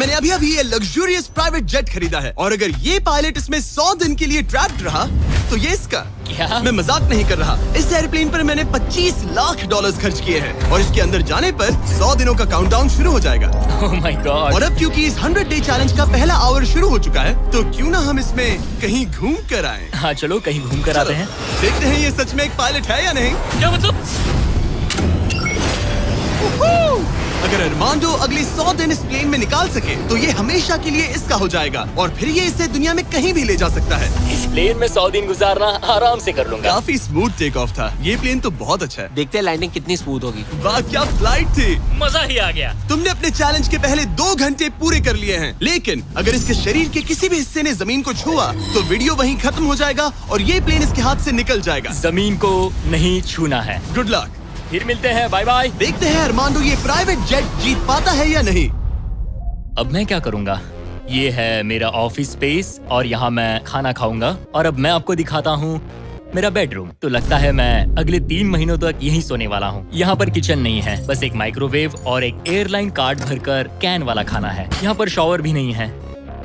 मैंने अभी अभी ये लग्जूरियस प्राइवेट जेट खरीदा है और अगर ये पायलट इसमें 100 दिन के लिए ट्रैप्ड रहा तो ये इसका। क्या? मैं मजाक नहीं कर रहा। इस एयरप्लेन पर मैंने $25 लाख खर्च किए हैं और इसके अंदर जाने पर 100 दिनों का काउंटडाउन शुरू हो जाएगा। Oh my God! और अब क्योंकि इस 100 डे चैलेंज का पहला आवर शुरू हो चुका है तो क्यों ना हम इसमें कहीं घूम कर आए। हाँ चलो कहीं घूम कर आते हैं। देखते हैं ये सच में एक पायलट है या नहीं। क्या मतलब? अगर अरमांडो अगले 100 दिन इस प्लेन में निकाल सके तो ये हमेशा के लिए इसका हो जाएगा और फिर ये इसे दुनिया में कहीं भी ले जा सकता है। इस प्लेन में 100 दिन गुजारना आराम से कर लूंगा। काफी स्मूथ टेक ऑफ था। ये प्लेन तो बहुत अच्छा है। देखते हैं लैंडिंग कितनी स्मूथ होगी। वाह क्या फ्लाइट थी। मजा ही आ गया। तुमने अपने चैलेंज के पहले 2 घंटे पूरे कर लिए हैं, लेकिन अगर इसके शरीर के किसी भी हिस्से ने जमीन को छुआ तो वीडियो वहीं खत्म हो जाएगा और ये प्लेन इसके हाथ से निकल जाएगा। जमीन को नहीं छूना है। Good luck. फिर मिलते हैं, बाय बाय। देखते हैं अरमांडो ये प्राइवेट जेट जीत पाता है या नहीं। अब मैं क्या करूंगा? ये है मेरा ऑफिस स्पेस और यहाँ मैं खाना खाऊंगा और अब मैं आपको दिखाता हूँ मेरा बेडरूम। तो लगता है मैं अगले 3 महीनों तक यहीं सोने वाला हूँ। यहाँ पर किचन नहीं है, बस एक माइक्रोवेव और एक एयरलाइन कार्ड भरकर कैन वाला खाना है। यहाँ पर शॉवर भी नहीं है।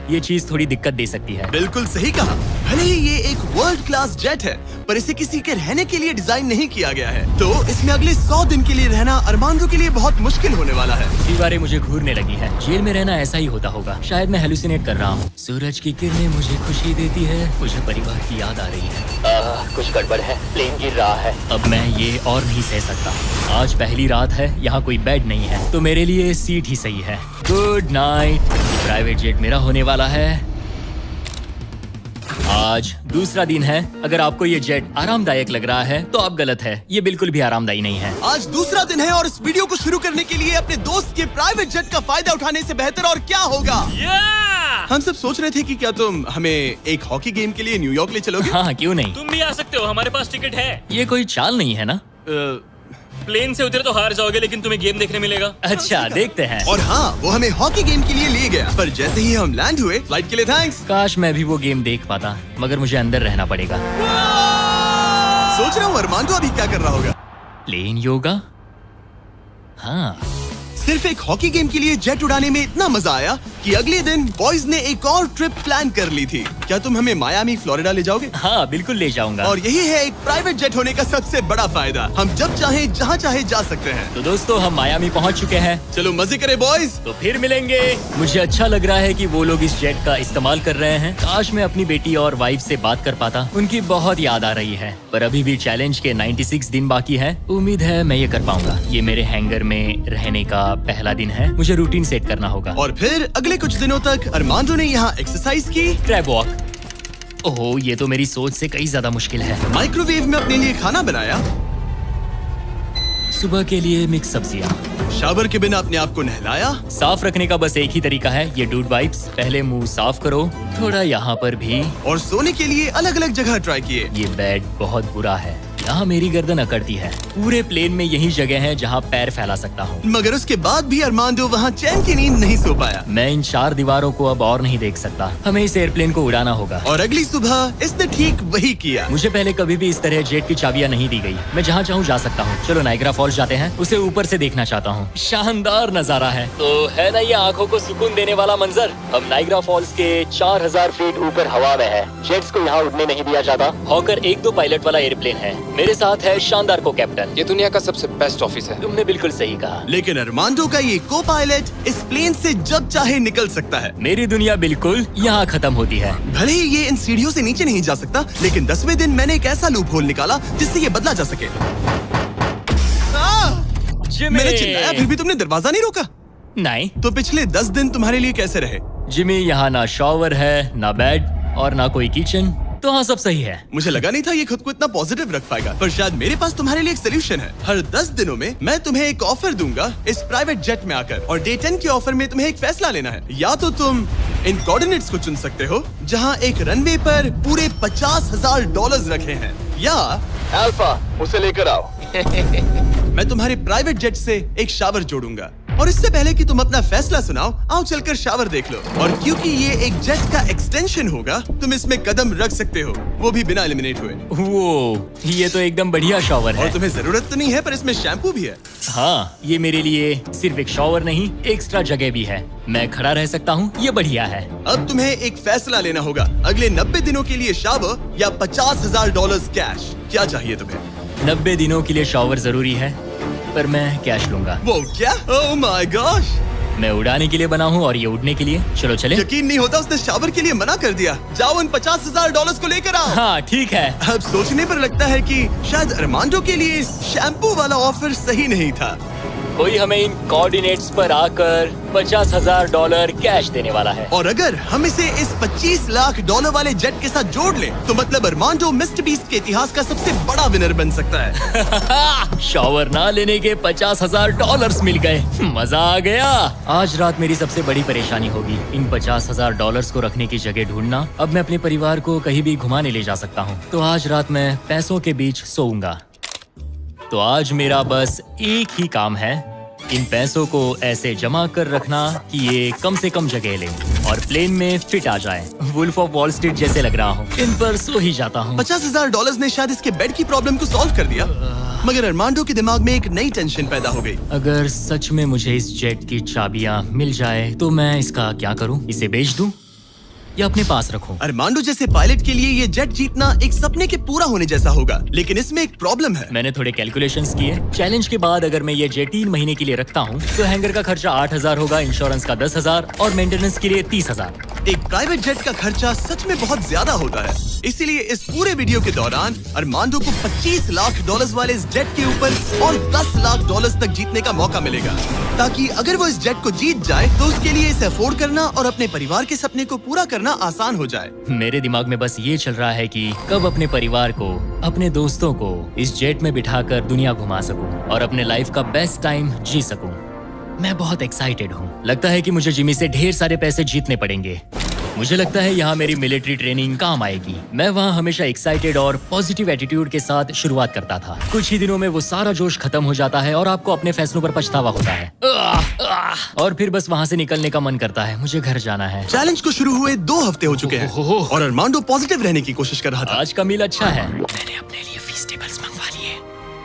ये चीज थोड़ी दिक्कत दे सकती है। बिल्कुल सही कहा। भले ही ये एक वर्ल्ड क्लास जेट है पर इसे किसी के रहने के लिए डिजाइन नहीं किया गया है तो इसमें अगले 100 दिन के लिए रहना अरमांडो के लिए बहुत मुश्किल होने वाला है। दीवारें मुझे घूरने लगी है। जेल में रहना ऐसा ही होता होगा। शायद मैं हेलुसिनेट कर रहा हूँ। सूरज की किरणें मुझे खुशी देती है। मुझे परिवार की याद आ रही है। कुछ गड़बड़ है। प्लेन गिर रहा है। अब मैं ये और नहीं सह सकता। आज पहली रात है, यहाँ कोई बेड नहीं है तो मेरे लिए सीट ही सही है। Good night. प्राइवेट जेट मेरा होने वाला है। आज दूसरा दिन है। अगर आपको ये जेट आरामदायक लग रहा है तो आप गलत है। ये बिल्कुल भी आरामदायी नहीं है। आज दूसरा दिन है और इस वीडियो को शुरू करने के लिए अपने दोस्त के प्राइवेट जेट का फायदा उठाने से बेहतर और क्या होगा। हम सब सोच रहे थे कि क्या तुम हमें एक हॉकी गेम के लिए न्यूयॉर्क ले चलोगे। हाँ क्यों नहीं। तुम भी आ सकते हो, हमारे पास टिकट है। ये कोई चाल नहीं है ना। प्लेन से उतरे तो हार जाओगे लेकिन तुम्हें गेम देखने मिलेगा। अच्छा देखते हैं। और हाँ वो हमें हॉकी गेम के लिए ले गया पर जैसे ही हम लैंड हुए फ्लाइट के लिए थैंक्स। काश मैं भी वो गेम देख पाता मगर मुझे अंदर रहना पड़ेगा। सोच रहा हूँ अरमांडो अभी क्या कर रहा होगा। प्लेन योगा। हाँ सिर्फ एक हॉकी गेम के लिए जेट उड़ाने में इतना मजा आया कि अगले दिन बॉयज ने एक और ट्रिप प्लान कर ली थी। क्या तुम हमें मायामी फ्लोरिडा ले जाओगे। हाँ बिल्कुल ले जाऊंगा। और यही है एक प्राइवेट जेट होने का सबसे बड़ा फायदा। हम जब चाहे जहाँ चाहे जा सकते हैं। तो दोस्तों हम मायामी पहुँच चुके हैं। चलो मजे करें बॉयज। तो फिर मिलेंगे। मुझे अच्छा लग रहा है कि वो लोग इस जेट का इस्तेमाल कर रहे हैं। काश मैं अपनी बेटी और वाइफ से बात कर पाता। उनकी बहुत याद आ रही है पर अभी भी चैलेंज के 96 दिन बाकी है। उम्मीद है मैं ये कर पाऊंगा। ये मेरे हैंगर में रहने का पहला दिन है। मुझे रूटीन सेट करना होगा। और फिर अगले कुछ दिनों तक अरमांडो ने यहाँ एक्सरसाइज की। Crab walk. ओह ये तो मेरी सोच से कई ज्यादा मुश्किल है। माइक्रोवेव में अपने लिए खाना बनाया। सुबह के लिए मिक्स सब्जियाँ। शावर के बिना अपने आप को नहलाया। साफ रखने का बस एक ही तरीका है, ये डूड वाइप्स। पहले मुंह साफ करो, थोड़ा यहाँ पर भी। और सोने के लिए अलग अलग जगह ट्राई किए। ये बेड बहुत बुरा है, यहाँ मेरी गर्दन अकड़ती है। पूरे प्लेन में यही जगह है जहाँ पैर फैला सकता हूँ। मगर उसके बाद भी अरमांडो वहाँ चैन की नींद नहीं सो पाया। मैं इन 4 दीवारों को अब और नहीं देख सकता। हमें इस एयरप्लेन को उड़ाना होगा। और अगली सुबह इसने ठीक वही किया। मुझे पहले कभी भी इस तरह जेट की चाबियां नहीं दी गई। मैं जहाँ चाहूँ जा सकता हूँ। चलो नाइग्रा फॉल्स जाते हैं, उसे ऊपर से देखना चाहता हूँ। शानदार नजारा है। तो है ना ये आंखों को सुकून देने वाला मंजर। हम नाइग्रा फॉल्स के 4000 फीट ऊपर हवा में है। जेट्स को यहाँ उड़ने नहीं दिया जाता। हॉकर 1-2 पायलट वाला एयरप्लेन है। मेरे साथ है शानदार को कैप्टन। ये दुनिया का सबसे बेस्ट ऑफिस है। तुमने बिल्कुल सही कहा। लेकिन अरमांडो का ये को पायलट इस प्लेन से जब चाहे निकल सकता है। मेरी दुनिया बिल्कुल यहाँ खत्म होती है। भले ही ये इन सीढ़ियों से नीचे नहीं जा सकता लेकिन 10वें दिन मैंने एक ऐसा लूप होल निकाला जिससे ये बदला जा सके। मैंने चिल्लाया फिर भी तुमने दरवाजा नहीं रोका। नहीं तो पिछले 10 दिन तुम्हारे लिए कैसे रहे। जिमी, यहाँ ना शॉवर है, ना बेड और ना कोई किचन। तो हाँ सब सही है। मुझे लगा नहीं था ये खुद को इतना पॉजिटिव रख पाएगा पर शायद मेरे पास तुम्हारे लिए एक सोल्यूशन है। हर 10 दिनों में मैं तुम्हें एक ऑफर दूंगा इस प्राइवेट जेट में आकर और डे 10 के ऑफर में तुम्हें एक फैसला लेना है। या तो तुम इन कोऑर्डिनेट्स को चुन सकते हो जहाँ एक रनवे पर पूरे $50,000 रखे हैं, या अल्फा उसे लेकर आओ। मैं तुम्हारे प्राइवेट जेट से एक शावर जोड़ूंगा। और इससे पहले कि तुम अपना फैसला सुनाओ, आओ चलकर शावर देख लो। और क्योंकि ये एक जेट का एक्सटेंशन होगा, तुम इसमें कदम रख सकते हो, वो भी बिना एलिमिनेट हुए। वो ये तो एकदम बढ़िया शॉवर और है। तुम्हें जरूरत तो नहीं है, पर इसमें शैम्पू भी है। हाँ, ये मेरे लिए सिर्फ एक शॉवर नहीं, एक्स्ट्रा जगह भी है। मैं खड़ा रह सकता हूँ, ये बढ़िया है। अब तुम्हें एक फैसला लेना होगा, अगले 90 दिनों के लिए शावर या $50,000 कैश। क्या चाहिए तुम्हें? 90 दिनों के लिए शॉवर जरूरी है, पर मैं कैश लूंगा। वो क्या? ओह माय गॉश! मैं उड़ाने के लिए बना हूँ और ये उड़ने के लिए। चलो चले। यकीन नहीं होता, उसने शावर के लिए मना कर दिया। जाओ उन $50,000 को लेकर आओ। हाँ ठीक है। अब सोचने पर लगता है कि शायद अरमांडो के लिए शैम्पू वाला ऑफर सही नहीं था। कोई हमें इन कोऑर्डिनेट्स पर आकर $50,000 कैश देने वाला है। और अगर हम इसे इस $25 लाख वाले जेट के साथ जोड़ लें, तो मतलब अरमांडो मिस्टर बीस्ट के इतिहास का सबसे बड़ा विनर बन सकता है। शॉवर ना लेने के $50,000 मिल गए। मजा आ गया। आज रात मेरी सबसे बड़ी परेशानी होगी इन $50,000 को रखने की जगह ढूंढना। अब मैं अपने परिवार को कहीं भी घुमाने ले जा सकता हूँ, तो आज रात मैं पैसों के बीच सोऊंगा। तो आज मेरा बस एक ही काम है, इन पैसों को ऐसे जमा कर रखना कि ये कम से कम जगह ले और प्लेन में फिट आ जाए। वुल्फ ऑफ वॉल स्ट्रीट जैसे लग रहा हूँ। इन पर सो ही जाता हूँ। $50,000 ने शायद इसके बेड की प्रॉब्लम को सॉल्व कर दिया, मगर अरमांडो के दिमाग में एक नई टेंशन पैदा हो गई। अगर सच में मुझे इस जेट की चाबियां मिल जाए तो मैं इसका क्या करूं? इसे बेच दूं या अपने पास रखूं? अरमांडो जैसे पायलट के लिए ये जेट जीतना एक सपने के पूरा होने जैसा होगा, लेकिन इसमें एक प्रॉब्लम है। मैंने थोड़े कैलकुलेशंस किए। चैलेंज के बाद अगर मैं ये जेट 3 महीने के लिए रखता हूँ तो हैंगर का खर्चा 8,000 होगा, इंश्योरेंस का 10,000 और मेंटेनेंस के लिए 30,000। एक प्राइवेट जेट का खर्चा सच में बहुत ज्यादा होता है, इसीलिए इस पूरे वीडियो के दौरान अरमांडो को $25 लाख वाले इस जेट के ऊपर और $10 लाख तक जीतने का मौका मिलेगा, ताकि अगर वो इस जेट को जीत जाए तो उसके लिए इसे अफोर्ड करना और अपने परिवार के सपने को पूरा करना आसान हो जाए। मेरे दिमाग में बस ये चल रहा है कि कब अपने परिवार को, अपने दोस्तों को इस जेट में बिठाकर दुनिया घुमा सकूं और अपने लाइफ का बेस्ट टाइम जी सकूं। मैं बहुत एक्साइटेड हूँ। लगता है कि मुझे जिमी से ढेर सारे पैसे जीतने पड़ेंगे। मुझे लगता है यहाँ मेरी मिलिट्री ट्रेनिंग काम आएगी। मैं वहाँ हमेशा एक्साइटेड और पॉजिटिव एटीट्यूड के साथ शुरुआत करता था। कुछ ही दिनों में वो सारा जोश खत्म हो जाता है और आपको अपने फैसलों पर पछतावा होता है और फिर बस वहाँ से निकलने का मन करता है। मुझे घर जाना है। चैलेंज को शुरू हुए 2 हफ्ते हो चुके हैं और अरमांडो पॉजिटिव रहने की कोशिश कर रहा था। आज का मील अच्छा है। मैंने अपने लिए फेस्टिवल्स मंगवा लिए।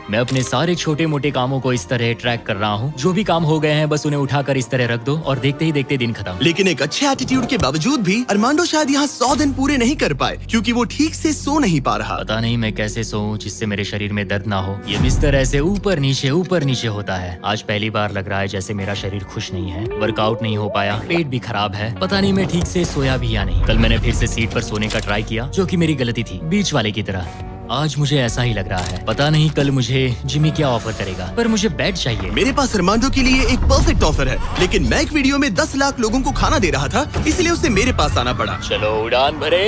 मैं अपने सारे छोटे मोटे कामों को इस तरह ट्रैक कर रहा हूँ। जो भी काम हो गए हैं बस उन्हें उठाकर इस तरह रख दो और देखते ही देखते दिन खत्म। लेकिन एक अच्छे एटीट्यूड के बावजूद भी अरमांडो शायद यहाँ 100 दिन पूरे नहीं कर पाए, क्योंकि वो ठीक से सो नहीं पा रहा। पता नहीं मैं कैसे सोऊं जिससे मेरे शरीर में दर्द ना हो। ये बिस्तर ऐसे ऊपर नीचे होता है। आज पहली बार लग रहा है जैसे मेरा शरीर खुश नहीं है। वर्कआउट नहीं हो पाया, पेट भी खराब है। पता नहीं मैं ठीक से सोया भी या नहीं। कल मैंने फिर से सीट पर सोने का ट्राई किया, जो कि मेरी गलती थी, बीच वाले की तरह। आज मुझे ऐसा ही लग रहा है। पता नहीं कल मुझे जिमी क्या ऑफर करेगा, पर मुझे बेड चाहिए। मेरे पास अरमांडो के लिए एक परफेक्ट ऑफर है, लेकिन मैं एक वीडियो में 10 लाख लोगों को खाना दे रहा था, इसलिए उसे मेरे पास आना पड़ा। चलो उड़ान भरे।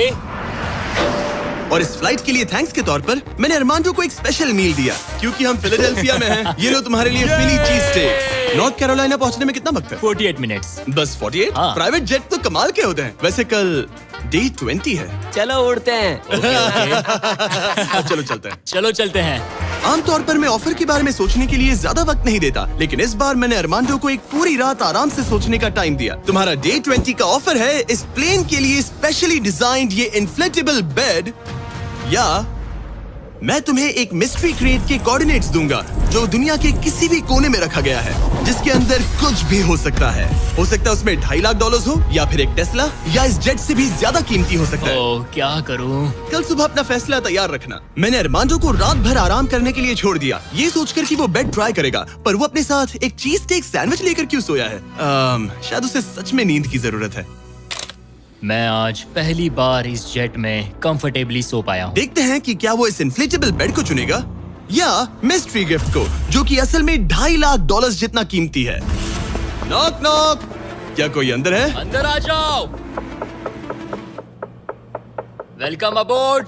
और इस फ्लाइट के लिए थैंक्स के तौर पर मैंने अरमांडो को एक स्पेशल मील दिया, क्योंकि हम फिलाडेल्फिया में हैं। ये लो तुम्हारे लिए फिली चीज स्टेक्स। नॉर्थ कैरोलिना पहुंचने में कितना वक्त है? 48 मिनट्स। बस 48? हाँ। प्राइवेट जेट तो कमाल के होते हैं। वैसे कल डे 20 है। चलो उड़ते हैं। चलो चलते हैं। चलो चलते हैं। आमतौर पर मैं ऑफर के बारे में सोचने के लिए ज्यादा वक्त नहीं देता, लेकिन इस बार मैंने अरमांडो को एक पूरी रात आराम से सोचने का टाइम दिया। तुम्हारा डे 20 का ऑफर है इस प्लेन के लिए स्पेशली डिजाइन्ड ये इन्फ्लेटेबल बेड, या मैं तुम्हें एक मिस्ट्री क्रेट के कोऑर्डिनेट्स दूंगा जो दुनिया के किसी भी कोने में रखा गया है, जिसके अंदर कुछ भी हो सकता है। हो सकता है उसमें $2.5 लाख हो, या फिर एक टेस्ला, या इस जेट से भी ज्यादा कीमती हो सकता है। ओह, क्या करूं? कल सुबह अपना फैसला तैयार रखना। मैंने अरमांडो को रात भर आराम करने के लिए छोड़ दिया, ये सोचकर कि वो बेड ट्राई करेगा, पर वो अपने साथ एक चीज स्टेक सैंडविच लेकर क्यों सोया है? शायद उसे सच में नींद की जरूरत है। मैं आज पहली बार इस जेट में कंफर्टेबली सो पाया हूँ। देखते हैं कि क्या वो इस इन्फ्लेटेबल बेड को चुनेगा या मिस्ट्री गिफ्ट को, जो कि असल में $2.5 लाख जितना कीमती है। नॉक नॉक, क्या कोई अंदर है? अंदर आ जाओ। Welcome aboard.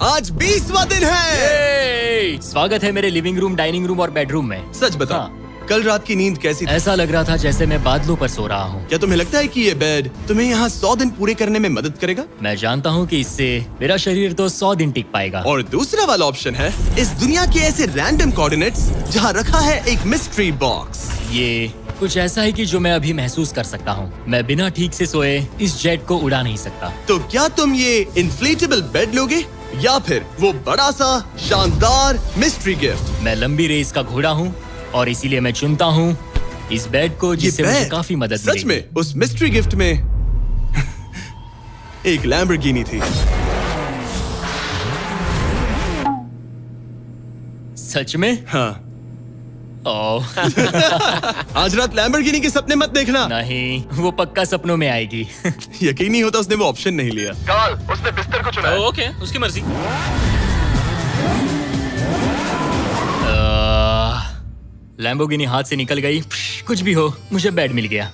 आज 20वां दिन है। स्वागत है मेरे लिविंग रूम, डाइनिंग रूम और बेडरूम में। सच बता, हाँ। कल रात की नींद कैसी थी? ऐसा लग रहा था जैसे मैं बादलों पर सो रहा हूँ। क्या तुम्हें लगता है कि ये बेड तुम्हें यहाँ 100 दिन पूरे करने में मदद करेगा? मैं जानता हूँ कि इससे मेरा शरीर तो 100 दिन टिक पाएगा। और दूसरा वाला ऑप्शन है इस दुनिया के ऐसे रैंडम कोऑर्डिनेट्स जहाँ रखा है एक मिस्ट्री बॉक्स। ये कुछ ऐसा है कि जो मैं अभी महसूस कर सकता हूँ। मैं बिना ठीक से सोए इस जेट को उड़ा नहीं सकता। तो क्या तुम ये इन्फ्लेटेबल बेड लोगे या फिर वो बड़ा सा शानदार मिस्ट्री गिफ्ट? मैं लंबी रेस का घोड़ा हूँ और इसीलिए मैं चुनता हूँ इस बेड को, जिससे मुझे बेड काफी मदद सच मिलेगी। में उस मिस्ट्री गिफ्ट में एक लैम्बोर्गिनी थी। सच में? हाँ। ओह आज रात लैम्बोर्गिनी के सपने मत देखना। नहीं, वो पक्का सपनों में आएगी। यकीन नहीं होता उसने वो ऑप्शन नहीं लिया। कार्ल, उसने बिस्तर को चुना है। ओके, उसकी मर्जी। लैम्बोर्गिनी हाथ से निकल गई। कुछ भी हो, मुझे बेड मिल गया।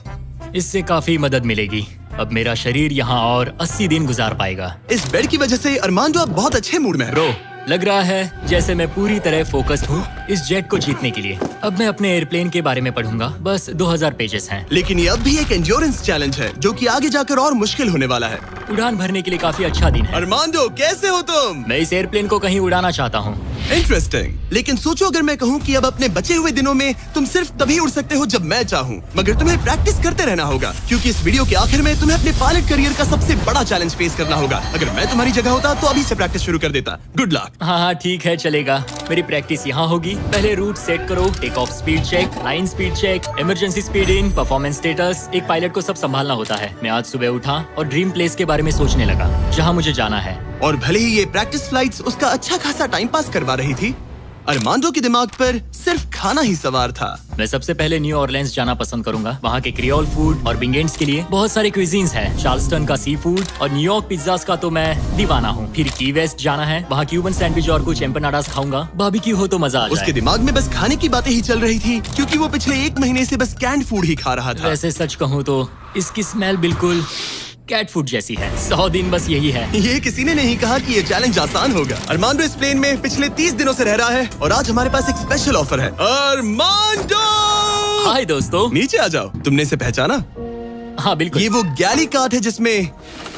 इससे काफी मदद मिलेगी। अब मेरा शरीर यहाँ और 80 दिन गुजार पाएगा। इस बेड की वजह से अरमांडो अब बहुत अच्छे मूड में है। ब्रो, लग रहा है जैसे मैं पूरी तरह फोकस्ड हूँ इस जेट को जीतने के लिए। अब मैं अपने एयरप्लेन के बारे में पढ़ूंगा। बस 2000 पेजेस हैं। लेकिन ये अब भी एक एंड्योरेंस चैलेंज है जो कि आगे जाकर और मुश्किल होने वाला है। उड़ान भरने के लिए काफी अच्छा दिन है। अरमांडो, कैसे हो तुम? मैं इस एयरप्लेन को कहीं उड़ाना चाहता हूँ। इंटरेस्टिंग। लेकिन सोचो अगर मैं कहूँ कि अब अपने बचे हुए दिनों में तुम सिर्फ तभी उड़ सकते हो जब मैं चाहूँ, मगर तुम्हें प्रैक्टिस करते रहना होगा क्योंकि इस वीडियो के आखिर में तुम्हें अपने पायलट करियर का सबसे बड़ा चैलेंज फेस करना होगा। अगर मैं तुम्हारी जगह होता तो अभी से प्रैक्टिस शुरू कर देता। Good luck. हाँ हाँ ठीक है, चलेगा। मेरी प्रैक्टिस यहाँ होगी। पहले रूट सेट करो, take off speed check, line speed check, emergency speed in, performance status. एक पायलट को सब संभालना होता है। मैं आज सुबह उठा और ड्रीम प्लेस के बारे में सोचने लगा जहाँ मुझे जाना है। और भले ही ये प्रैक्टिस फ्लाइट्स उसका अच्छा खासा टाइम पास करवा रही थी, अरमांडो के दिमाग पर सिर्फ खाना ही सवार था। मैं सबसे पहले न्यू ऑरलेंस जाना पसंद करूंगा। वहाँ के क्रियोल फूड और बिंगेंट्स के लिए बहुत सारे क्विजीन्स हैं। चार्ल्सटन का सी फूड और न्यूयॉर्क पिज्जास का तो मैं दीवाना हूँ। फिर की वेस्ट जाना है, वहाँ क्यूबन सैंडविच और कुछ एम्पनाडास खाऊंगा। बारबेक्यू हो तो मजा आ उसके जाए। दिमाग में बस खाने की बातें ही चल रही थी क्योंकि वो पिछले 1 महीने से बस कैंड फूड ही खा रहा था। वैसे सच कहूँ तो इसकी स्मेल बिल्कुल कैट फूड जैसी है। 100 दिन बस यही है। ये किसी ने नहीं कहा कि ये चैलेंज आसान होगा। अरमांडो इस प्लेन में पिछले 30 दिनों से रह रहा है और आज हमारे पास एक स्पेशल ऑफर है। अरमांडो, हाय दोस्तों। नीचे आ जाओ। तुमने इसे पहचाना? हाँ बिल्कुल। ये वो गैली कार्ट है जिसमें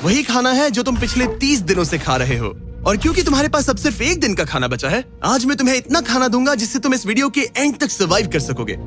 वही खाना है जो तुम पिछले 30 दिनों से खा रहे हो। और क्योंकि तुम्हारे पास अब सिर्फ 1 दिन का खाना बचा है, आज मैं तुम्हें इतना खाना दूंगा जिससे तुम इस वीडियो के एंड तक सर्वाइव कर सकोगे।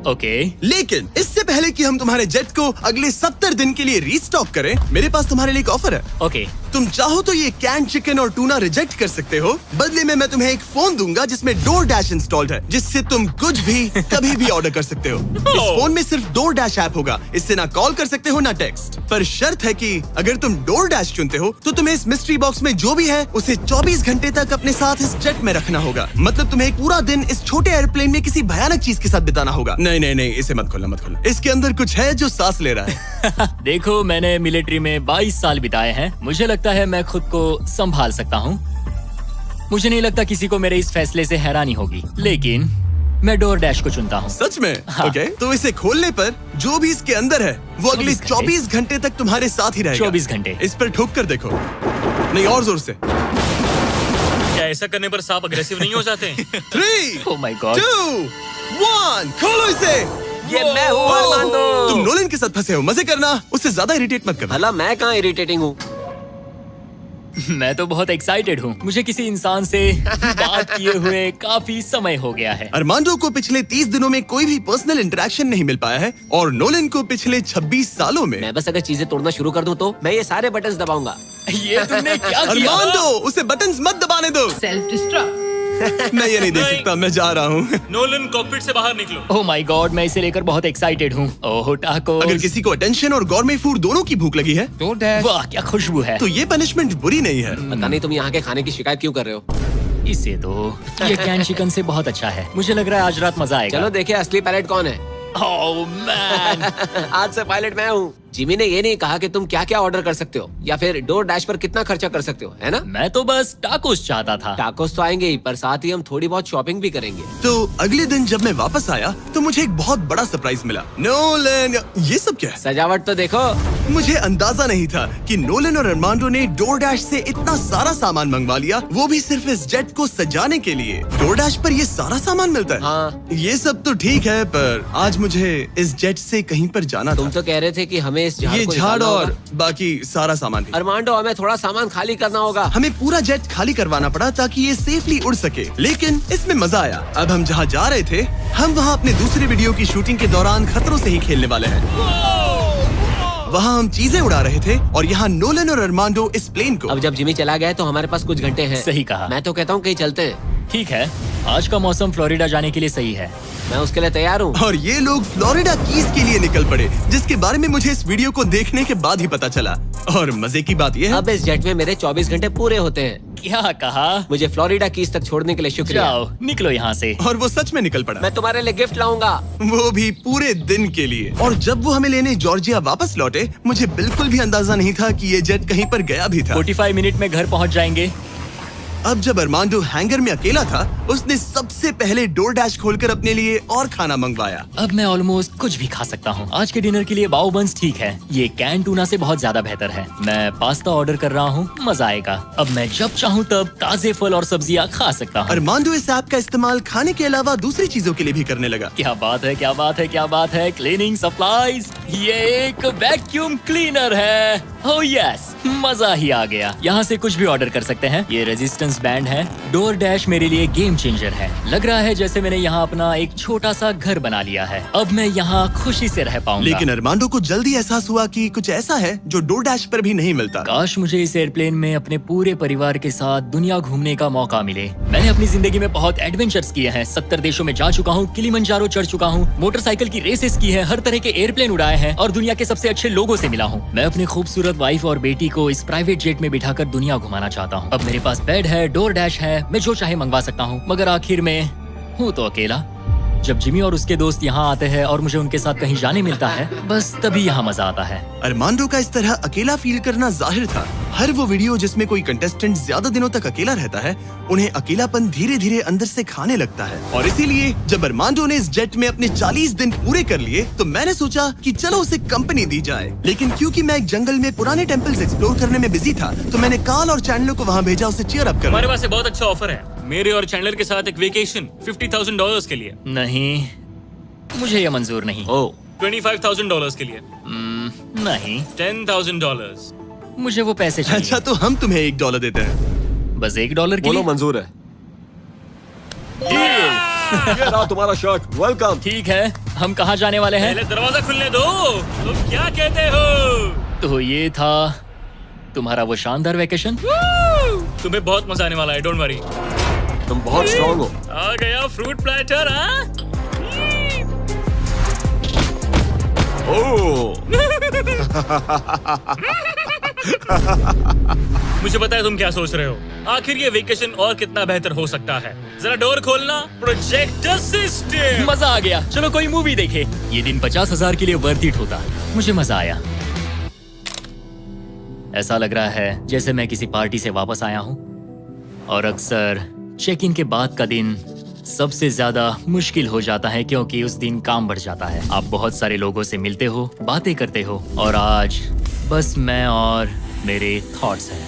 ओके। लेकिन इससे पहले कि हम तुम्हारे जेट को अगले 70 दिन के लिए रीस्टॉक करें, मेरे पास तुम्हारे लिए एक ऑफर है। ओके। तुम चाहो तो ये कैन चिकन और टूना रिजेक्ट कर सकते हो। बदले में मैं तुम्हें एक फोन दूंगा जिसमें DoorDash इंस्टॉल्ड है, जिससे तुम कुछ भी कभी भी ऑर्डर कर सकते हो। इस फोन में सिर्फ DoorDash ऐप होगा। इससे ना कॉल कर सकते हो ना टेक्स्ट। पर शर्त है कि अगर तुम DoorDash चुनते हो तो तुम्हें इस मिस्ट्री बॉक्स में जो भी है उसे 24 घंटे तक अपने साथ इस जेट में रखना होगा। मतलब तुम्हें एक पूरा दिन इस छोटे एयरप्लेन में किसी भयानक चीज के साथ बिताना होगा। नहीं नहीं नहीं, इसे मत खोलना, मत खोलना। इसके अंदर कुछ है जो सांस ले रहा है। देखो, मैंने मिलिट्री में 22 साल बिताए हैं। मुझे लगता है मैं खुद को संभाल सकता हूँ। मुझे नहीं लगता किसी को मेरे इस फैसले से हैरानी होगी, लेकिन मैं DoorDash को चुनता हूँ। सच में? हाँ। ओके, तो इसे खोलने पर जो भी इसके अंदर है वो अगले 24 घंटे तक तुम्हारे साथ ही रहेगा। 24 घंटे। इस पर ठोक कर देखो। नहीं, और जोर से। क्या ऐसा करने पर सांप अग्रेसिव नहीं हो जाते? 3, ओह माय गॉड। 2, 1, खोलो इसे। ये मैं हूँ अरमांडो। तुम नोलन के साथ फंसे हो। मजे करना, उससे ज्यादा इरिटेट मत करना। भला मैं कहाँ इरिटेटिंग हूँ? मैं तो बहुत एक्साइटेड हूँ। मुझे किसी इंसान से बात किए हुए काफी समय हो गया है। अरमांडो को पिछले 30 दिनों में कोई भी पर्सनल इंटरेक्शन नहीं मिल पाया है और नोलन को पिछले 26 सालों में। मैं बस अगर चीजें तोड़ना शुरू कर दूं तो मैं ये सारे बटन्स दबाऊंगा। ये तुमने क्या किया? अरमांडो, उसे बटन्स मत दबाने दो। Self destruct. मैं ये नहीं देख सकता, मैं जा रहा हूँ। नोलन, कॉकपिट से बाहर निकलो। ओह माय गॉड, मैं इसे लेकर बहुत एक्साइटेड हूँ। ओह टाको। अगर किसी को अटेंशन और गॉर्मे फूड दोनों की भूख लगी है वाह क्या खुशबू है। तो ये पनिशमेंट बुरी नहीं है। पता नहीं तुम यहाँ के खाने की शिकायत क्यों कर रहे हो? इसे तो ये कैन चिकन से बहुत अच्छा है। मुझे लग रहा है आज रात मजा आएगा। चलो देखिए असली पायलट कौन है। Oh man. आज से पायलट मैं हूँ। जिमी ने ये नहीं कहा कि तुम क्या क्या ऑर्डर कर सकते हो या फिर डोर डैश पर कितना खर्चा कर सकते हो, है ना? मैं तो बस टाकोस चाहता था। टाकोस तो आएंगे ही, पर साथ ही हम थोड़ी बहुत शॉपिंग भी करेंगे। तो अगले दिन जब मैं वापस आया तो मुझे एक बहुत बड़ा सरप्राइज मिला। नोलन, ये सब क्या है? सजावट तो देखो। मुझे अंदाजा नहीं था कि नोलन और अरमांडो ने डोरडैश से इतना सारा सामान मंगवा लिया, वो भी सिर्फ इस जेट को सजाने के लिए। डोरडैश पर ये सारा सामान मिलता है? हाँ। ये सब तो ठीक है, पर आज मुझे इस जेट से कहीं पर जाना तुम था। तो कह रहे थे कि हमें इस झाड़ ये को झाड़ निकालना और होगा। बाकी सारा सामान भी। अरमांडो, हमें थोड़ा सामान खाली करना होगा। हमें पूरा जेट खाली करवाना पड़ा ताकि ये सेफली उड़ सके, लेकिन इसमें मजा आया। अब हम जहाँ जा रहे थे, हम वहाँ अपने दूसरे वीडियो की शूटिंग के दौरान खतरों से ही खेलने वाले हैं। वहाँ हम चीजें उड़ा रहे थे और यहाँ नोलन और अरमांडो इस प्लेन को। अब जब जिमी चला गया है तो हमारे पास कुछ घंटे हैं। सही कहा। मैं तो कहता हूँ कहीं चलते हैं। ठीक है, आज का मौसम फ्लोरिडा जाने के लिए सही है। मैं उसके लिए तैयार हूँ। और ये लोग फ्लोरिडा कीज के लिए निकल पड़े, जिसके बारे में मुझे इस वीडियो को देखने के बाद ही पता चला। और मजे की बात ये है, अब इस जेट में मेरे 24 घंटे पूरे होते हैं। क्या कहा? मुझे फ्लोरिडा कीज तक छोड़ने के लिए शुक्रिया। जाओ, निकलो यहाँ से। और वो सच में निकल पड़ा, मैं तुम्हारे लिए गिफ्ट लाऊंगा। वो भी पूरे दिन के लिए। और जब वो हमें लेने जॉर्जिया वापस लौटे, मुझे बिल्कुल भी अंदाजा नहीं था कि ये जेट कहीं पर गया भी था। 45 मिनट में घर पहुँच जाएंगे। अब जब अरमांडो हैंगर में अकेला था, उसने सबसे पहले डोर डैश खोलकर अपने लिए और खाना मंगवाया। अब मैं ऑलमोस्ट कुछ भी खा सकता हूँ। आज के डिनर के लिए बाओ बंस ठीक है, ये कैन टूना से बहुत ज्यादा बेहतर है। मैं पास्ता ऑर्डर कर रहा हूँ, मजा आएगा। अब मैं जब चाहूँ तब ताजे फल और सब्जियाँ खा सकता हूँ। अरमांडो इस ऐप का इस्तेमाल खाने के अलावा दूसरी चीजों के लिए भी करने लगा। क्या बात है, क्या बात है, क्या बात है। क्लीनिंग सप्लाईज, ये एक वैक्यूम क्लीनर है। ओह यस, मजा ही आ गया। यहाँ से कुछ भी ऑर्डर कर सकते हैं। ये रेजिस्टेंस बैंड है। डोर डैश मेरे लिए गेम चेंजर है। लग रहा है जैसे मैंने यहाँ अपना एक छोटा सा घर बना लिया है। अब मैं यहाँ खुशी से रह पाऊंगा। लेकिन अरमांडो को जल्दी एहसास हुआ कि कुछ ऐसा है जो डोर डैश पर भी नहीं मिलता। काश मुझे इस एयरप्लेन में अपने पूरे परिवार के साथ दुनिया घूमने का मौका मिले। मैंने अपनी जिंदगी में बहुत एडवेंचर्स किए हैं। 70 देशों में जा चुका हूँ, किलिमंजारो चढ़ चुका हूँ, मोटरसाइकिल की रेसेस की है, हर तरह के एयरप्लेन उड़ाए हैं और दुनिया के सबसे अच्छे लोगों से मिला हूँ। मैं अपनी खूबसूरत वाइफ और बेटी को इस प्राइवेट जेट में बिठाकर दुनिया घुमाना चाहता हूँ। अब मेरे पास बेड है, डोर डैश है, मैं जो चाहे मंगवा सकता हूँ। मगर आखिर में हूँ तो अकेला। जब जिमी और उसके दोस्त यहाँ आते हैं और मुझे उनके साथ कहीं जाने मिलता है, बस तभी यहाँ मजा आता है। अरमांडो का इस तरह अकेला फील करना जाहिर था। हर वो वीडियो जिसमें कोई कंटेस्टेंट ज्यादा दिनों तक अकेला रहता है, उन्हें अकेलापन धीरे धीरे अंदर से खाने लगता है। और इसीलिए जब अरमांडो ने इस जेट में अपने 40 दिन पूरे कर लिए, तो मैंने सोचा कि चलो उसे कंपनी दी जाए। लेकिन क्योंकि मैं एक जंगल में पुराने टेम्पल्स एक्सप्लोर करने में बिजी था, तो मैंने कार्ल और चैंडलर को वहाँ भेजा उसे चीयर अप करने। हमारे पास एक बहुत अच्छा ऑफर है मेरे और चैंडलर के साथ, एक वेकेशन $50,000 के लिए। नहीं, मुझे ये मंजूर नहीं। ओह, $25,000 के लिए। नहीं, $10,000। मुझे वो पैसे चाहिए। अच्छा, तो हम तुम्हें $1 देते हैं। बस $1 के बोलो लिए? मंजूर है। ये रहा तुम्हारा शर्ट, वेलकम। ठीक है, हम कहाँ जाने वाले हैं? पहले दरवाजा खुलने दो। तुम क्या कहते हो? तो ये था तुम्हारा वो शानदार वेकेशन। तुम्हें बहुत मजा आने वाला है, डोंट वरी। तुम बहुत स्ट्रांग हो। आ गया फ्रूट प्लेटर। हाँ, ओह, मुझे पता है तुम क्या सोच रहे हो। आखिर ये वेकेशन और कितना बेहतर हो सकता है। जरा डोर खोलना। Projector system. मजा आ गया, चलो कोई मूवी देखे। ये दिन 50,000 के लिए वर्थ इट होता। मुझे मजा आया। ऐसा लग रहा है जैसे मैं किसी पार्टी से वापस आया हूँ। और अक्सर चेक इन के बाद का दिन सबसे ज्यादा मुश्किल हो जाता है, क्योंकि उस दिन काम बढ़ जाता है। आप बहुत सारे लोगों से मिलते हो, बातें करते हो, और आज बस मैं और मेरे थॉट्स हैं।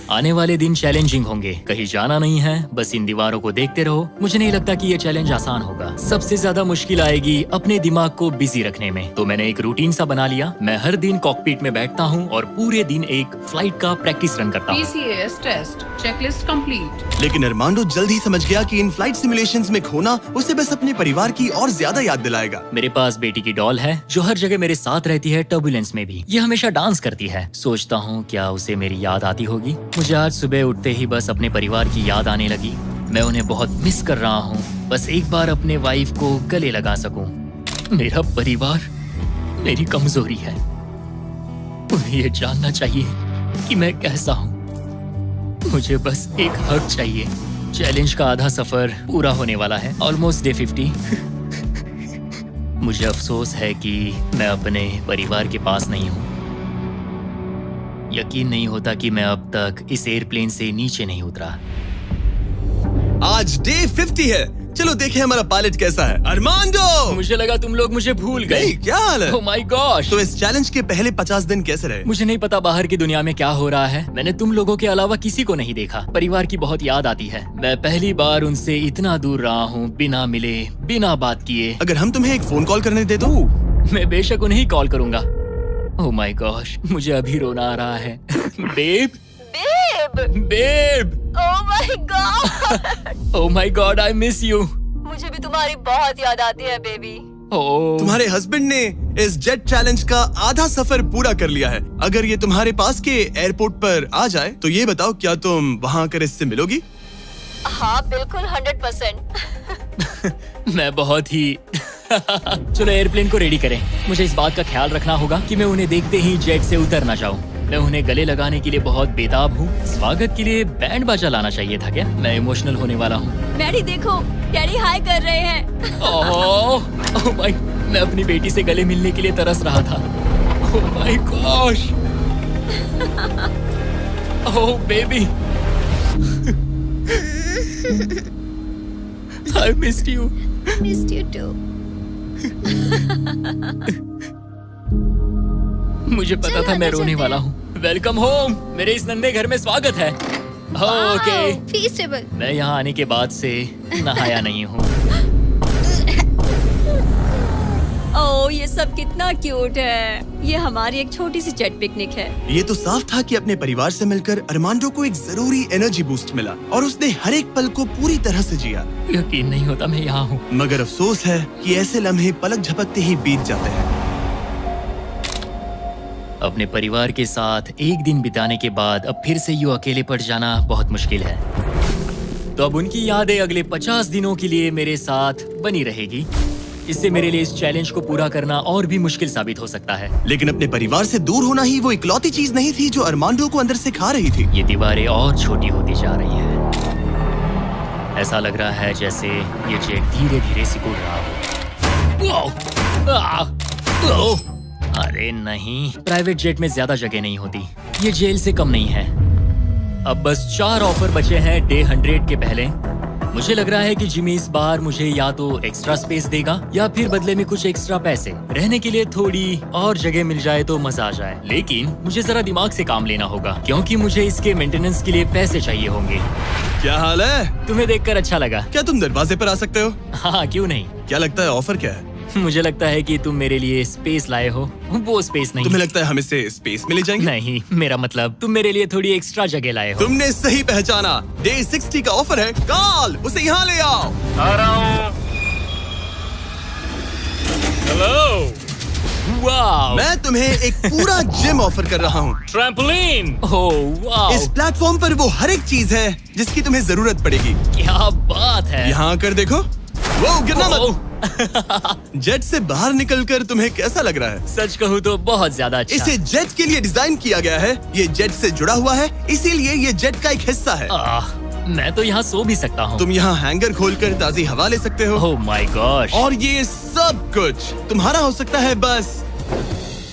आने वाले दिन चैलेंजिंग होंगे। कहीं जाना नहीं है, बस इन दीवारों को देखते रहो। मुझे नहीं लगता कि ये चैलेंज आसान होगा। सबसे ज्यादा मुश्किल आएगी अपने दिमाग को बिजी रखने में। तो मैंने एक रूटीन सा बना लिया। मैं हर दिन कॉकपिट में बैठता हूँ और पूरे दिन एक फ्लाइट का प्रैक्टिस रन करता हूँ। PCAS test checklist complete. लेकिन अरमांडो जल्द ही समझ गया कि इन फ्लाइट सिमुलेशंस में खोना उसे बस अपने परिवार की और ज्यादा याद दिलाएगा। मेरे पास बेटी की डॉल है जो हर जगह मेरे साथ रहती है, टर्बुलेंस में भी। ये हमेशा डांस करती है। सोचता हूँ क्या उसे मेरी याद आती होगी। मुझे आज सुबह उठते ही बस अपने परिवार की याद आने लगी। मैं उन्हें बहुत मिस कर रहा हूँ। बस एक बार अपने वाइफ को गले लगा सकूं। मेरा परिवार मेरी कमजोरी है। उन्हें ये जानना चाहिए कि मैं कैसा हूँ। मुझे बस एक हग चाहिए। चैलेंज का आधा सफर पूरा होने वाला है। Almost day 50। मुझे अफसोस है कि मैं अपने परिवार के पास नहीं हूँ। यकीन नहीं होता कि मैं अब तक इस एयरप्लेन से नीचे नहीं उतरा। आज डे 50 है। चलो देखें हमारा पायलट कैसा है। अरमांडो! मुझे लगा तुम लोग मुझे भूल गए। नहीं, क्या हाल है? ओह माय गॉश! तो इस चैलेंज के पहले 50 दिन कैसे रहे? मुझे नहीं पता बाहर की दुनिया में क्या हो रहा है। मैंने तुम लोगों के अलावा किसी को नहीं देखा। परिवार की बहुत याद आती है। मैं पहली बार उनसे इतना दूर रहा हूँ, बिना मिले, बिना बात किए। अगर हम तुम्हें एक फोन कॉल करने दे तो? मैं बेशक उन्हें कॉल करूंगा। ओह माय गॉश, मुझे अभी रोना आ रहा है। Babe, babe, oh my God! Oh my God, I miss you. मुझे भी तुम्हारी बहुत याद आती है बेबी। ओह, तुम्हारे हस्बैंड ने इस जेट चैलेंज का आधा सफर पूरा कर लिया है। अगर ये तुम्हारे पास के एयरपोर्ट पर आ जाए तो ये बताओ, क्या तुम वहाँ आकर इससे मिलोगी? हाँ बिल्कुल 100%। मैं बहुत ही चलो एयरप्लेन को रेडी करें। मुझे इस बात का ख्याल रखना होगा कि मैं उन्हें देखते ही जेट से उतर ना जाऊं। मैं उन्हें गले लगाने के लिए बहुत बेताब हूँ। स्वागत के लिए बैंड बाजा लाना चाहिए था क्या? मैं इमोशनल होने वाला हूँ। डैडी देखो, डैडी हाय कर रहे हैं। ओह माय, मैं अपनी बेटी से गले मिलने के लिए तरस रहा था। Oh my gosh, oh baby, I missed you. Missed you too. मुझे पता था मैं रोने वाला हूँ। वेलकम होम, मेरे इस नन्हे घर में स्वागत है। ओके, फीस्टेबल। मैं यहाँ आने के बाद से नहाया नहीं हूँ। ओह ये सब कितना क्यूट है। ये हमारी एक छोटी सी जेट पिकनिक है। ये तो साफ था कि अपने परिवार से मिलकर अरमांडो को एक जरूरी एनर्जी बूस्ट मिला और उसने हर एक पल को पूरी तरह से जिया। यकीन नहीं होता मैं यहाँ हूँ। मगर अफसोस है कि ऐसे लम्हे पलक झपकते ही बीत जाते हैं। अपने परिवार के साथ एक दिन बिताने के बाद अब फिर से यूं अकेले पड़ जाना बहुत मुश्किल है। तो अब उनकी यादें अगले 50 दिनों के लिए मेरे साथ बनी रहेगी। इससे मेरे लिए इस चैलेंज को पूरा करना और भी मुश्किल साबित हो सकता है। लेकिन अपने परिवार से दूर होना ही वो इकलौती चीज नहीं थी जो अरमांडो को अंदर से खा रही थी। ये दीवारें और छोटी होती जा रही हैं। ऐसा लग रहा है जैसे ये जेट धीरे धीरे सिकुड़ रहा हो। अरे नहीं, प्राइवेट जेट में ज्यादा जगह नहीं होती। ये जेल से कम नहीं है। अब बस 4 ऑफर बचे हैं डे 100 के पहले। मुझे लग रहा है कि जिमी इस बार मुझे या तो एक्स्ट्रा स्पेस देगा या फिर बदले में कुछ एक्स्ट्रा पैसे। रहने के लिए थोड़ी और जगह मिल जाए तो मजा आ जाए। लेकिन मुझे जरा दिमाग से काम लेना होगा क्योंकि मुझे इसके मेंटेनेंस के लिए पैसे चाहिए होंगे। क्या हाल है? तुम्हें देखकर अच्छा लगा। क्या तुम दरवाजे पर आ सकते हो? हाँ, क्यों नहीं। क्या लगता है ऑफर क्या है? मुझे लगता है कि तुम मेरे लिए स्पेस लाए हो। वो स्पेस नहीं। तुम्हें लगता है हम इससे स्पेस में ले जाएंगे? नहीं, मेरा मतलब तुम मेरे लिए थोड़ी एक्स्ट्रा जगह लाए हो। तुमने सही पहचाना। डे 60 का ऑफर है। कॉल उसे यहाँ ले आओ। आ रहा हूँ। हेलो। वाओ, मैं तुम्हें एक पूरा जिम ऑफर कर रहा हूँ। ट्रैम्पोलिन। ओह वाओ, इस प्लेटफॉर्म पर वो हर एक चीज है जिसकी तुम्हें जरूरत पड़ेगी। क्या बात है। यहाँ आकर देखो। वो गिरना मत। ओह, जेट से बाहर निकलकर तुम्हें कैसा लग रहा है? सच कहूँ तो बहुत ज्यादा अच्छा। इसे जेट के लिए डिजाइन किया गया है। ये जेट से जुड़ा हुआ है, इसीलिए ये जेट का एक हिस्सा है। मैं तो यहाँ सो भी सकता हूँ। तुम यहाँ हैंगर खोलकर ताज़ी हवा ले सकते हो। ओह माय गॉश। और ये सब कुछ तुम्हारा हो सकता है बस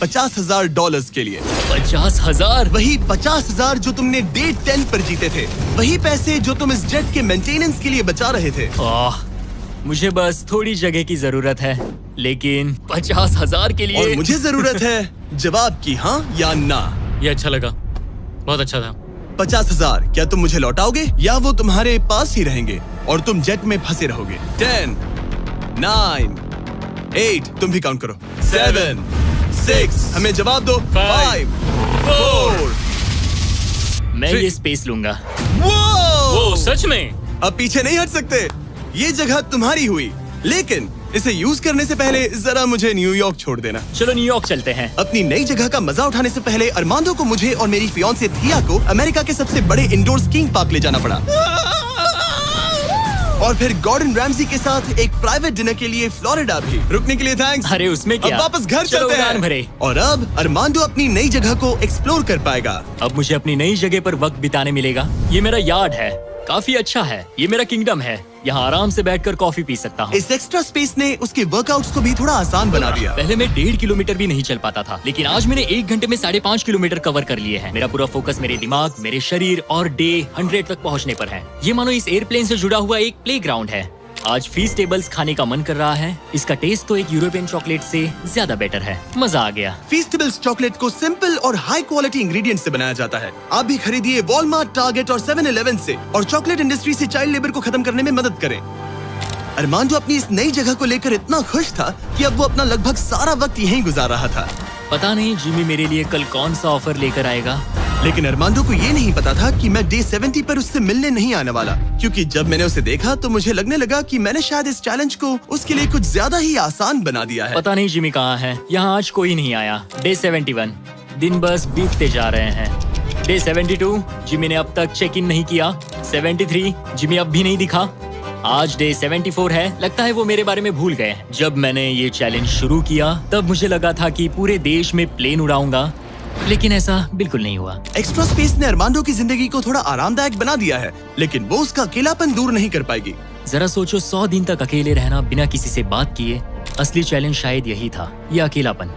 $50,000 के लिए। 50,000? वही 50,000 जो तुमने डे 10 पर जीते थे। वही पैसे जो तुम इस जेट के मेंटेनेंस के लिए बचा रहे थे। मुझे बस थोड़ी जगह की जरूरत है, लेकिन 50,000 के लिए। और मुझे जरूरत है जवाब की, हाँ या ना। ये अच्छा लगा, बहुत अच्छा था। 50,000 क्या तुम मुझे लौटाओगे या वो तुम्हारे पास ही रहेंगे और तुम जेट में फंसे रहोगे? 10, 9, 8, तुम भी काउंट करो। 7, 6, हमें जवाब दो। 5, 4। मैं ये स्पेस लूंगा। वो सच में? अब पीछे नहीं हट सकते। ये जगह तुम्हारी हुई, लेकिन इसे यूज करने से पहले जरा मुझे न्यूयॉर्क छोड़ देना। चलो न्यूयॉर्क चलते हैं। अपनी नई जगह का मजा उठाने से पहले अरमांडो को मुझे और मेरी फियांसे थिया को अमेरिका के सबसे बड़े इंडोर स्कीइंग पार्क ले जाना पड़ा। और फिर गॉर्डन रैमजी के साथ एक प्राइवेट डिनर के लिए फ्लोरिडा भी। रुकने के लिए थैंक्स। अरे उसमें क्या? अब वापस घर चलो चलते उड़ान हैं। भरे। और अब अरमांडो अपनी नई जगह को एक्सप्लोर कर पाएगा। अब मुझे अपनी नई जगह पर वक्त बिताने मिलेगा। ये मेरा यार्ड है, काफी अच्छा है। ये मेरा किंगडम है। यहाँ आराम से बैठकर कॉफी पी सकता हूँ। इस एक्स्ट्रा स्पेस ने उसके वर्कआउट्स को भी थोड़ा आसान बना दिया। पहले मैं 1.5 किलोमीटर भी नहीं चल पाता था, लेकिन आज मैंने 1 घंटे में 5.5 किलोमीटर कवर कर लिए हैं। मेरा पूरा फोकस मेरे दिमाग, मेरे शरीर और डे 100 तक पहुँचने पर है। ये मानो इस एयरप्लेन से जुड़ा हुआ एक प्लेग्राउंड है। आज फीस्टेबल्स खाने का मन कर रहा है। इसका टेस्ट तो एक यूरोपियन चॉकलेट से ज्यादा बेटर है। मजा आ गया। फीस्टेबल्स चॉकलेट को सिंपल और हाई क्वालिटी इंग्रेडिएंट से बनाया जाता है। आप भी खरीदिए वॉलमार्ट, टारगेट और 7-Eleven से और चॉकलेट इंडस्ट्री से चाइल्ड लेबर को खत्म करने में मदद करें। अरमांडो अपनी इस नई जगह को लेकर इतना खुश था कि अब वो अपना लगभग सारा वक्त यहीं गुजार रहा था। पता नहीं जिमी मेरे लिए कल कौन सा ऑफर लेकर आएगा। लेकिन अरमांडो को ये नहीं पता था कि मैं डे 70 पर उससे मिलने नहीं आने वाला, क्योंकि जब मैंने उसे देखा तो मुझे लगने लगा कि मैंने शायद इस चैलेंज को उसके लिए कुछ ज्यादा ही आसान बना दिया है। पता नहीं जिमी कहाँ है। यहाँ आज कोई नहीं आया। डे 71 दिन बस बीतते जा रहे हैं। डे 72 जिमी ने अब तक चेक इन नहीं किया। 73 जिमी अब भी नहीं दिखा। आज डे 74 है। लगता है वो मेरे बारे में भूल गए। जब मैंने ये चैलेंज शुरू किया तब मुझे लगा था कि पूरे देश में प्लेन उड़ाऊंगा, लेकिन ऐसा बिल्कुल नहीं हुआ। एक्स्ट्रा स्पेस ने अरमांडो की जिंदगी को थोड़ा आरामदायक बना दिया है, लेकिन वो उसका अकेलापन दूर नहीं कर पाएगी। जरा सोचो, 100 दिन तक अकेले रहना बिना किसी से बात किए। असली चैलेंज शायद यही था, ये अकेलापन।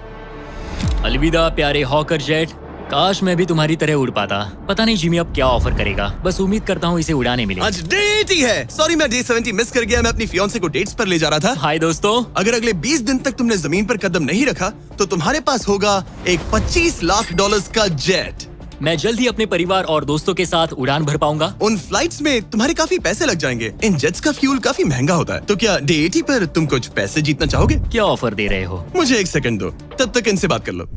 अलविदा प्यारे हॉकर जेट, काश मैं भी तुम्हारी तरह उड़ पाता। पता नहीं जिमी अब क्या ऑफर करेगा। बस उम्मीद करता हूँ इसे उड़ाने मिले। आज डे 80 है। सॉरी मैं डे 70 मिस कर गया। मैं अपनी फियांसे को डेट्स पर ले जा रहा था। हाय दोस्तों। अगर अगले 20 दिन तक तुमने जमीन पर कदम नहीं रखा तो तुम्हारे पास होगा एक $25 लाख का जेट। मैं जल्द ही अपने परिवार और दोस्तों के साथ उड़ान भर पाऊंगा। उन फ्लाइट्स में तुम्हारे काफी पैसे लग जाएंगे। इन जेट्स का फ्यूल काफी महंगा होता है। तो क्या डे 80 पर तुम कुछ पैसे जीतना चाहोगे? क्या ऑफर दे रहे हो? मुझे 1 सेकंड दो, तब तक इनसे बात कर लो।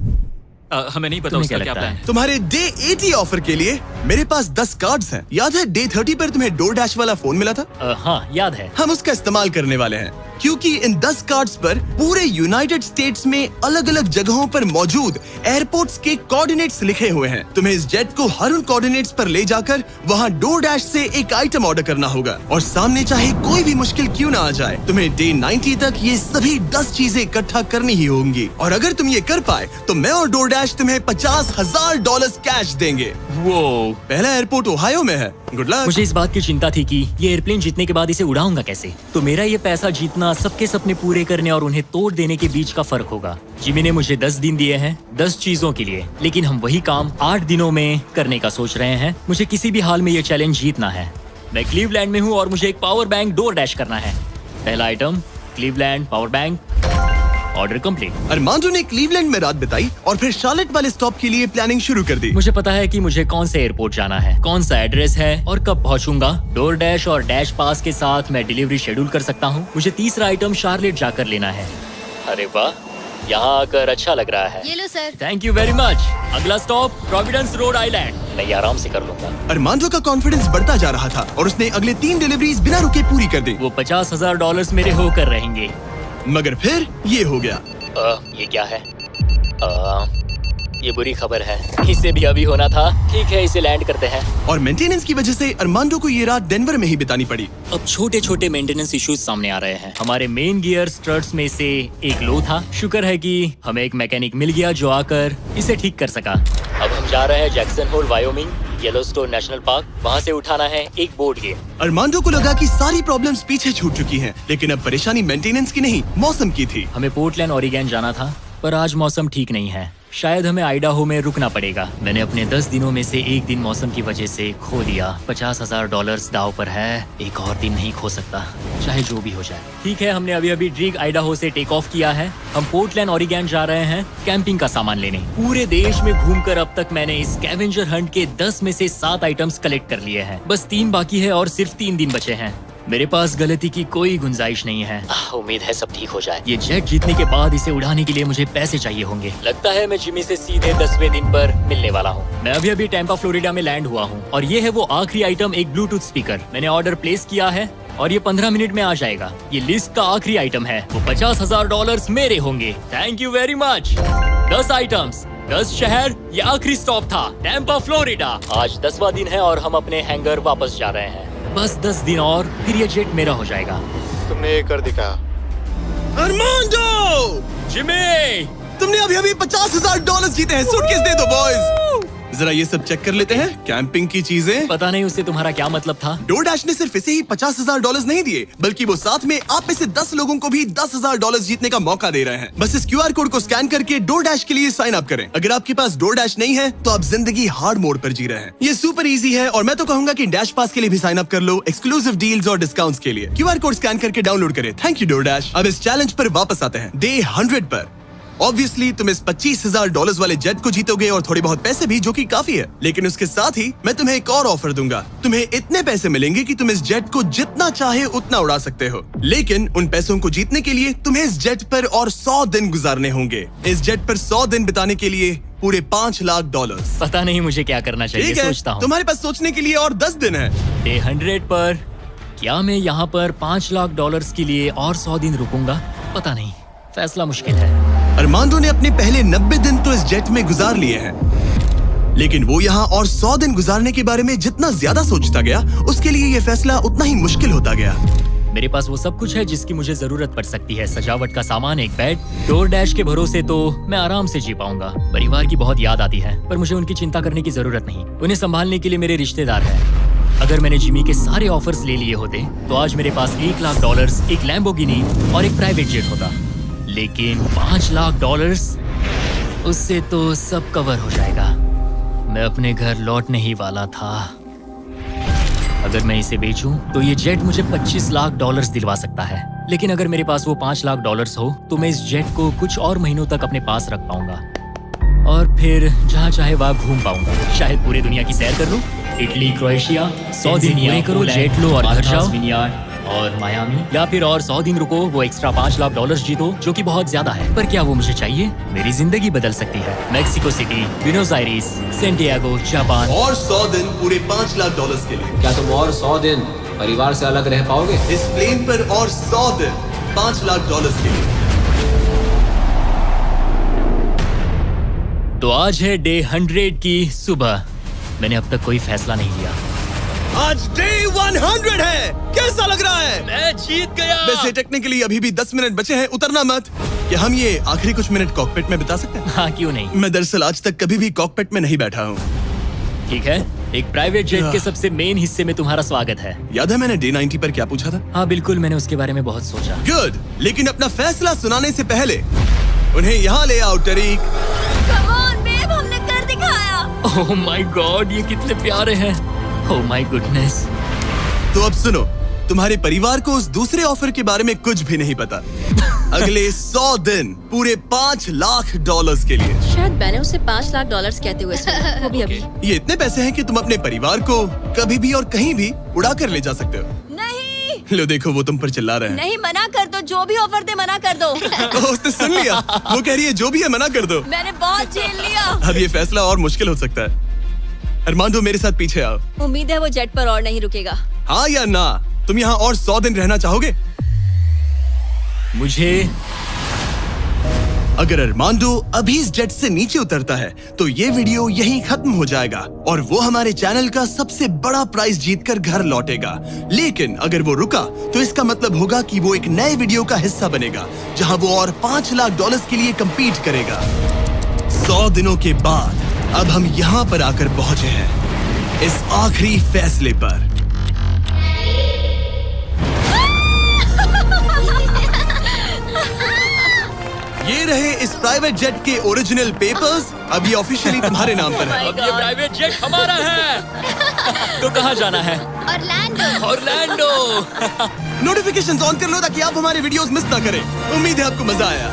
हमें नहीं पता तुम्हें उसका क्या क्या लगता प्लान है? है। तुम्हारे डे 80 ऑफर के लिए मेरे पास 10 कार्ड्स हैं। याद है डे 30 पर तुम्हें डोरडैश वाला फोन मिला था? हाँ याद है। हम उसका इस्तेमाल करने वाले हैं, क्योंकि इन 10 कार्ड्स पर पूरे यूनाइटेड स्टेट्स में अलग अलग जगहों पर मौजूद एयरपोर्ट्स के कोऑर्डिनेट्स लिखे हुए हैं। तुम्हें इस जेट को हर उन कोऑर्डिनेट्स पर ले जाकर वहां डोरडैश से एक आइटम ऑर्डर करना होगा, और सामने चाहे कोई भी मुश्किल क्यों ना आ जाए, तुम्हें डे 90 तक ये सभी 10 चीजें इकट्ठा करनी ही होंगी। और अगर तुम ये कर पाए तो मैं और डोरडैश तुम्हें $50,000 कैश देंगे। वो पहला एयरपोर्ट ओहायो में है। Good luck. मुझे इस बात की चिंता थी कि ये एयरप्लेन जीतने के बाद इसे उड़ाऊंगा कैसे। तो मेरा ये पैसा जीतना सबके सपने पूरे करने और उन्हें तोड़ देने के बीच का फर्क होगा। जिमी ने मुझे 10 दिन दिए हैं 10 चीजों के लिए, लेकिन हम वही काम 8 दिनों में करने का सोच रहे हैं। मुझे किसी भी हाल में ये चैलेंज जीतना है। मैं क्लीवलैंड में हूँ और मुझे एक पावर बैंक डोरडैश करना है। पहला item Cleveland power bank. Order complete. Armando ने क्लीवलैंड में रात बिताई और फिर शार्लेट वाले स्टॉप के लिए प्लानिंग शुरू कर दी। मुझे पता है कि मुझे कौन से एयरपोर्ट जाना है, कौन सा एड्रेस है और कब पहुंचूंगा। डोरडैश और डैश पास के साथ मैं डिलीवरी शेड्यूल कर सकता हूं। मुझे तीसरा आइटम शार्लेट जाकर लेना है। अरे वाह, यहाँ आकर अच्छा लग रहा है। ये लो sir. Thank you very much. अगला स्टॉप प्रोविडेंस रोड आइलैंड। मैं ये आराम से कर लूंगा। अरमांडो का कॉन्फिडेंस बढ़ता जा रहा था और उसने अगले 3 डिलीवरीज बिना रुके पूरी कर दी। वो $50,000 मेरे होकर रहेंगे। मगर फिर ये हो गया। ये क्या है? ये बुरी खबर है। इसे भी अभी होना था। ठीक है, इसे लैंड करते हैं। और मेंटेनेंस की वजह से अरमांडो को ये रात डेनवर में ही बितानी पड़ी। अब छोटे छोटे मेंटेनेंस इश्यूज सामने आ रहे हैं। हमारे मेन गियर स्ट्रट्स में से एक लो था। शुक्र है कि हमें एक मैकेनिक मिल गया जो आकर इसे ठीक कर सका। अब हम जा रहे हैं Jackson Hole Wyoming, Yellowstone national park. वहाँ से उठाना है एक बोर्ड गेम। अरमांडो को लगा कि सारी प्रॉब्लम्स पीछे छूट चुकी हैं, लेकिन अब परेशानी मेंटेनेंस की नहीं, मौसम की थी। हमें पोर्टलैंड ओरिगन जाना था, पर आज मौसम ठीक नहीं है। शायद हमें आइडाहो में रुकना पड़ेगा। मैंने अपने 10 दिनों में से एक दिन मौसम की वजह से खो दिया। $50,000 दाव पर है। एक और दिन नहीं खो सकता, चाहे जो भी हो जाए। ठीक है, हमने अभी अभी ड्रीग आइडाहो से टेक ऑफ किया है। हम पोर्टलैंड ओरिगन जा रहे हैं कैंपिंग का सामान लेने। पूरे देश में घूमकर अब तक मैंने इस स्कैवेंजर हंट के 10 में से 7 आइटम्स कलेक्ट कर लिए हैं। बस 3 बाकी है और सिर्फ 3 दिन बचे हैं। मेरे पास गलती की कोई गुंजाइश नहीं है। उम्मीद है सब ठीक हो जाए। ये जेट जीतने के बाद इसे उड़ाने के लिए मुझे पैसे चाहिए होंगे। लगता है मैं जिमी से सीधे 10वें दिन पर मिलने वाला हूँ। मैं अभी अभी टैंपा फ्लोरिडा में लैंड हुआ हूँ और ये है वो आखिरी आइटम, एक ब्लूटूथ स्पीकर। मैंने ऑर्डर प्लेस किया है और ये 15 मिनट में आ जाएगा। ये लिस्ट का आखिरी आइटम है। वो $50,000 मेरे होंगे। Thank you very much. 10 items, 10 शहर, ये आखिरी स्टॉप था टैंपा फ्लोरिडा। आज 10वां दिन है और हम अपने हैंगर वापस जा रहे हैं। बस 10 दिन और फिर ये जेट मेरा हो जाएगा। तुमने ये कर दिखाया। अरमांडो! जिमी! तुमने अभी अभी $50,000 जीते हैं। सूटकेस दे दो बॉयज। जरा ये सब चेक कर लेते हैं, कैंपिंग की चीजें। पता नहीं उससे तुम्हारा क्या मतलब था। डोरडैश ने सिर्फ इसे ही $50,000 नहीं दिए, बल्कि वो साथ में आप में से 10 लोगों को भी $10,000 जीतने का मौका दे रहे हैं। बस इस QR कोड को स्कैन करके डोरडैश के लिए साइन अप करें। अगर आपके पास डोरडैश नहीं है तो आप जिंदगी हार्ड मोड पर जी रहे हैं। ये सुपर इजी है और मैं तो कहूंगा कि डैश पास के लिए भी साइन अप कर लो, एक्सक्लूसिव डील्स और डिस्काउंट्स के लिए। QR कोड स्कैन करके डाउनलोड करें। Thank you DoorDash. अब इस चैलेंज पर वापस आते हैं, डे 100 पर। ऑब्वियसली तुम इस $25,000 वाले जेट को जीतोगे और थोड़े बहुत पैसे भी, जो कि काफी है। लेकिन उसके साथ ही मैं तुम्हें एक और ऑफर दूंगा। तुम्हें इतने पैसे मिलेंगे कि तुम इस जेट को जितना चाहे उतना उड़ा सकते हो। लेकिन उन पैसों को जीतने के लिए तुम्हें इस जेट पर और 100 दिन गुजारने होंगे। इस जेट पर 100 दिन बिताने के लिए पूरे $5,00,000। पता नहीं मुझे क्या करना चाहिए, ठीक है, सोचता हूँ। तुम्हारे पास सोचने के लिए और 10 दिन है। डे 100 पर क्या मैं यहाँ पर $5,00,000 के लिए और 100 दिन रुकूंगा? पता नहीं, फैसला मुश्किल है। अरमांडो ने अपने पहले 90 दिन तो इस जेट में गुजार लिए हैं, लेकिन वो यहाँ और 100 दिन गुजारने के बारे में जितना ज्यादा सोचता गया, उसके लिए ये फैसला उतना ही मुश्किल होता गया। मेरे पास वो सब कुछ है जिसकी मुझे जरूरत पड़ सकती है। सजावट का सामान, एक बेड। डोरडैश के भरोसे तो मैं आराम से जी पाऊंगा। परिवार की बहुत याद आती है, पर मुझे उनकी चिंता करने की जरूरत नहीं। उन्हें संभालने के लिए मेरे रिश्तेदार हैं। अगर मैंने जिमी के सारे ऑफर्स ले लिए होते तो आज मेरे पास $1,00,000, एक लैम्बोर्गिनी और एक प्राइवेट जेट होता। लेकिन $5,00,000, उससे तो सब कवर हो जाएगा। मैं अपने घर लौटने ही वाला था। अगर मैं इसे बेचूं तो ये जेट मुझे $25,00,000 दिलवा सकता है। लेकिन अगर मेरे पास वो $5,00,000 हो तो मैं इस जेट को कुछ और महीनों तक अपने पास रख पाऊंगा और फिर जहाँ चाहे वहाँ घूम पाऊंगा। शायद पूरी दुनिया की सैर कर लूं। इटली, क्रोएशिया, 100 दिन पूरे करो, जेट लो और घर जाओ। और मायामी, या फिर और 100 दिन रुको, वो एक्स्ट्रा $5,00,000 जीतो, जो कि बहुत ज्यादा है। पर क्या वो मुझे चाहिए? मेरी जिंदगी बदल सकती है। Mexico city, Buenos iris, Santiago, Japan. और 100 दिन पूरे $5,00,000 के लिए। क्या तुम और 100 दिन परिवार से अलग रह पाओगे? इस प्लेन पर और 100 दिन $5,00,000 के लिए। तो आज है डे 100 की सुबह। मैंने अब तक कोई फैसला नहीं लिया। आज डे 100 है। कैसा लग रहा है? मैं जीत गया। वैसे टेक्निकली अभी भी 10 मिनट बचे हैं, उतरना मत। क्या हम ये आखिरी कुछ मिनट कॉकपिट में बिता सकते हैं? हाँ, क्यों नहीं। मैं दरअसल आज तक कभी भी कॉकपिट में नहीं बैठा हूँ। ठीक है, एक प्राइवेट जेट के सबसे मेन हिस्से में तुम्हारा स्वागत है। याद है मैंने डे 90 पर क्या पूछा था? हाँ बिल्कुल, मैंने उसके बारे में बहुत सोचा। गुड, लेकिन अपना फैसला सुनाने से पहले उन्हें यहाँ ले आओ टरीक। Come on, babe, हमने कर दिखाया। ओह माय गॉड, ये कितने प्यारे हैं। Oh my goodness. तो अब सुनो, तुम्हारे परिवार को उस दूसरे ऑफर के बारे में कुछ भी नहीं पता। अगले 100 दिन पूरे $5,00,000 के लिए। शायद मैंने उसे $5,00,000 कहते हुए सुना, वो भी अभी। ये इतने पैसे हैं कि तुम अपने परिवार को कभी भी और कहीं भी उड़ा कर ले जा सकते हो। नहीं लो देखो, वो तुम पर चिल्ला रहे हैं। नहीं, मना कर दो। जो भी ऑफर दे मना कर दो। उसने सुन लिया। वो कह रही है जो भी है मना कर दो। मैंने बहुत झेल लिया। अब ये फैसला और मुश्किल हो सकता है। अरमांडो, मेरे साथ पीछे आओ। उम्मीद है वो जेट पर और नहीं रुकेगा। हाँ या ना? तुम यहाँ और 100 दिन रहना चाहोगे? मुझे अगर अरमांडो अभी इस जेट से नीचे उतरता है तो ये वीडियो यहीं खत्म हो जाएगा और वो हमारे चैनल का सबसे बड़ा प्राइज जीतकर घर लौटेगा। लेकिन अगर वो रुका तो इसका मतलब होगा कि वो एक नए वीडियो का हिस्सा बनेगा जहां वो और $5,00,000 के लिए compete करेगा। 100 दिनों के बाद अब हम यहाँ पर आकर पहुंचे हैं, इस आखिरी फैसले पर। ये रहे इस प्राइवेट जेट के ओरिजिनल पेपर्स। अब ये ऑफिशियली तुम्हारे नाम पर है। अब ये प्राइवेट जेट हमारा है। तो कहाँ जाना है? ऑरलैंडो। ऑरलैंडो। नोटिफिकेशंस ऑन कर लो ताकि आप हमारे वीडियोस मिस ना करें। उम्मीद है आपको मजा आया।